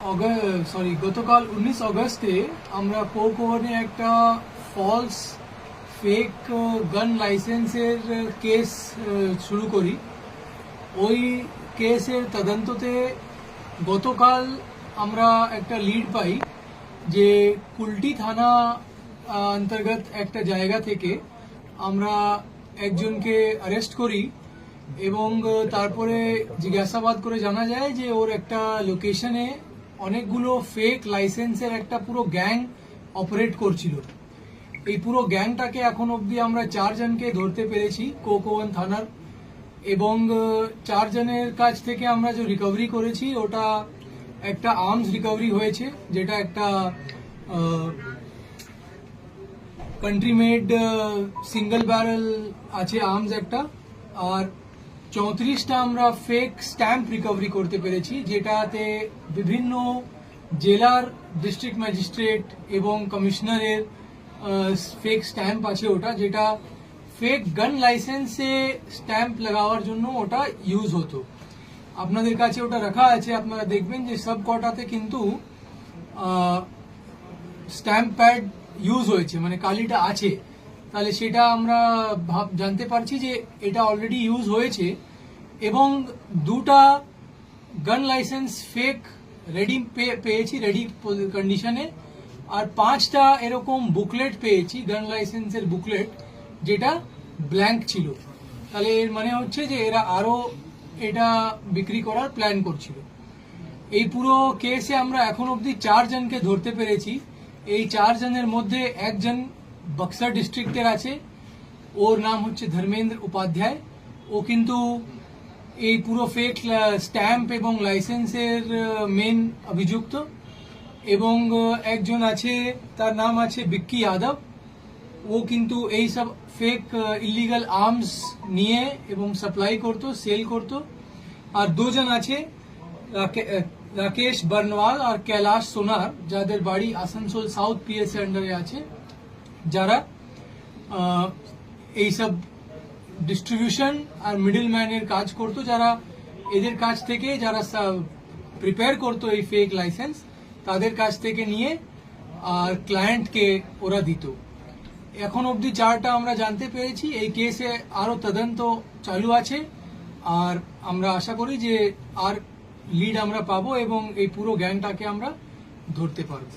গতকাল 19 অগস্টে আমরা কোক ওভানে একটা ফলস ফেক গান লাইসেন্সের কেস শুরু করি। ওই কেসের তদন্ততে গতকাল আমরা একটা লিড পাই যে কুলটি থানা অন্তর্গত একটা জায়গা থেকে আমরা একজনকে অ্যারেস্ট করি এবং তারপরে জিজ্ঞাসাবাদ করে জানা যায় যে ওর একটা লোকেশনে অনেকগুলো ফেক লাইসেন্সের একটা পুরো গ্যাং অপারেট করছিল। এই পুরো গ্যাংটাকে এখন অবধি আমরা 4 জনকে ধরতে পেরেছি কোক ওভান থানার, এবং 4 জনের কাছ থেকে আমরা যে রিকভারি করেছি ওটা একটা আর্মস রিকভারি হয়েছে, যেটা একটা কান্ট্রি মেড সিঙ্গেল ব্যারেল আছে আর্মস একটা, আর 34টা আমরা ফেক স্ট্যাম্প রিকভারি করতে পেরেছি, যেটাতে বিভিন্ন জেলার ডিস্ট্রিক্ট ম্যাজিস্ট্রেট এবং কমিশনারের ফেক স্ট্যাম্প আছে ওটা, যেটা ফেক গান লাইসেন্সে স্ট্যাম্প লাগাবার জন্য ওটা ইউজ হতো। আপনাদের কাছে ওটা রাখা আছে, আপনারা দেখবেন যে সব কটাতে কিন্তু স্ট্যাম্প প্যাড ইউজ হয়েছে, মানে কালিটা আছে। তাহলে সেটা আমরা জানতে পারছি যে এটা অলরেডি ইউজ হয়েছে, এবং 2টা গান লাইসেন্স ফেক রেডি পেয়েছি, রেডি কন্ডিশনে, আর 5টা এরকম বুকলেট পেয়েছি, গান লাইসেন্সের বুকলেট, যেটা ব্ল্যাঙ্ক ছিল। তাহলে এর মানে হচ্ছে যে এরা আরো এটা বিক্রি করার প্ল্যান করছিল। এই পুরো কেসে আমরা এখন অবধি 4 জনকে ধরতে পেরেছি। এই 4 জনের মধ্যে একজন বক্সার ডিস্ট্রিক্টের আছে, ওর নাম হচ্ছে ধর্মেন্দ্র উপাধ্যায়। ও কিন্তু এই পুরো ফেক স্ট্যাম্প এবং লাইসেন্সের মেন অভিযুক্ত। এবং একজন আছে, তার নাম আছে বিক্কি যাদব। ও কিন্তু এই সব ফেক ইলিগাল আর্মস নিয়ে এবং সাপ্লাই করতো, সেল করতো। আর 2 জন আছে, রাকেশ বর্নওয়াল আর কৈলাশ সোনার, যাদের বাড়ি আসানসোল সাউথ পিএস এর আন্ডারে আছে, যারা এইসব ডিস্ট্রিবিউশন আর মিডল ম্যানের কাজ করতো, যারা এদের কাছ থেকে যারা প্রিপেয়ার করতো এই ফেক লাইসেন্স, তাদের কাছ থেকে নিয়ে আর ক্লায়েন্টকে ওরা দিত। এখন অবধি 4টা আমরা জানতে পেরেছি। এই কেসে আরো তদন্ত চালু আছে, আর আমরা আশা করি যে আর লিড আমরা পাবো এবং এই পুরো গ্যাংটাকে আমরা ধরতে পারবো।